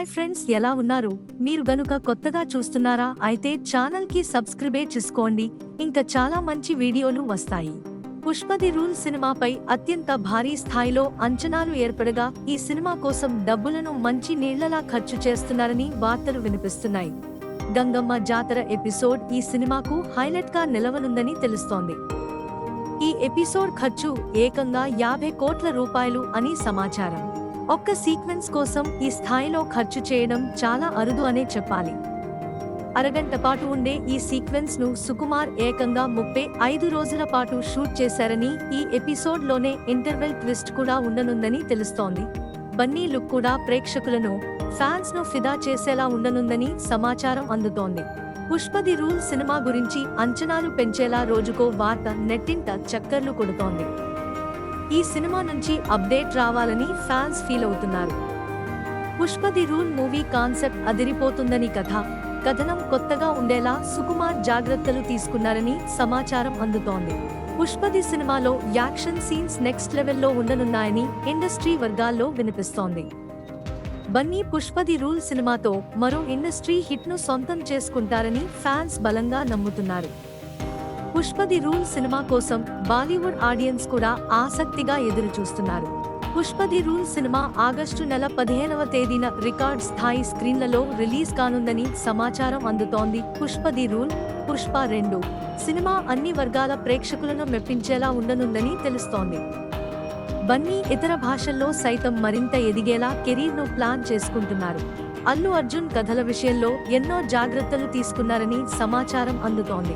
Hi friends, ఎలా ఉన్నారు? మీరు గనుక కొత్తగా చూస్తున్నారా అయితే ఛానల్ కి సబ్స్క్రైబ్ చేసుకోండి. ఇంకా చాలా మంచి వీడియోలు వస్తాయి. పుష్ప ది రూల్ సినిమాపై అత్యంత భారీ స్థాయిలో అంచనాలు ఏర్పడగా ఈ సినిమా కోసం డబ్బులను మంచి నీళ్లలా ఖర్చు చేస్తున్నారని వార్తలు వినిపిస్తున్నాయి. గంగమ్మ జాతర ఎపిసోడ్ ఈ సినిమాకు హైలైట్ గా నిలవనుందని తెలుస్తోంది. ఈ ఎపిసోడ్ ఖర్చు ఏకంగా 50 కోట్ల రూపాయలు అని సమాచారం. ఒక్క సీక్వెన్స్ కోసం ఈ స్థాయిలో ఖర్చు చేయడం చాలా అరుదు అనే చెప్పాలి. అరగంట పాటు ఉండే ఈ సీక్వెన్స్ ను సుకుమార్ ఏకంగా 35 రోజుల పాటు షూట్ చేశారని, ఈ ఎపిసోడ్ లోనే ఇంటర్వెల్ ట్విస్ట్ కూడా ఉండనుందని తెలుస్తోంది. బన్నీ లుక్ కూడా ప్రేక్షకులను, ఫ్యాన్స్ ను ఫిదా చేసేలా ఉండనుందని సమాచారం అందుతోంది. పుష్ప ది రూల్ సినిమా గురించి అంచనాలు పెంచేలా రోజుకో వార్త నెట్టింట చక్కర్లు కొడుతోంది. ఈ సినిమా నుంచి అప్డేట్ రావాలని ఫ్యాన్స్ ఫీల్ అవుతున్నారు. Pushpa the rule movie concept అదిరిపోతుందని, కథనం కొత్తగా ఉండేలా సుకుమార్ జాగ్రత్తలు తీసుకున్నారని సమాచారం అందుతోంది. పుష్ప ది సినిమాలో యాక్షన్ సీన్స్ నెక్స్ట్ లెవెల్లో ఉండనున్నాయని ఇండస్ట్రీ వర్గాల్లో వినిపిస్తోంది. బన్నీ పుష్ప ది రూల్ సినిమాతో మరో ఇండస్ట్రీ హిట్ ను సొంతం చేసుకుంటారని ఫ్యాన్స్ బలంగా నమ్ముతున్నారు. పుష్ప ది రూల్ సినిమా కోసం బాలీవుడ్ ఆడియన్స్ కూడా ఆసక్తిగా ఎదురు చూస్తున్నారు. Pushpa the rule cinema August నెల 15వ తేదీన రికార్డ్ స్థాయి స్క్రీన్లలో రిలీజ్ కానుందని సమాచారం అందుతోంది. Pushpa the rule, Pushpa 2 cinema అన్ని వర్గాల ప్రేక్షకులను మెప్పించేలా ఉండనుందని తెలుస్తోంది. బన్నీ ఇతర భాషల్లో సైతం మరింత ఎదిగేలా కెరీర్ ను ప్లాన్ చేసుకుంటున్నారు. అల్లు అర్జున్ కథల విషయంలో ఎన్నో జాగ్రత్తలు తీసుకున్నారని సమాచారం అందుతోంది.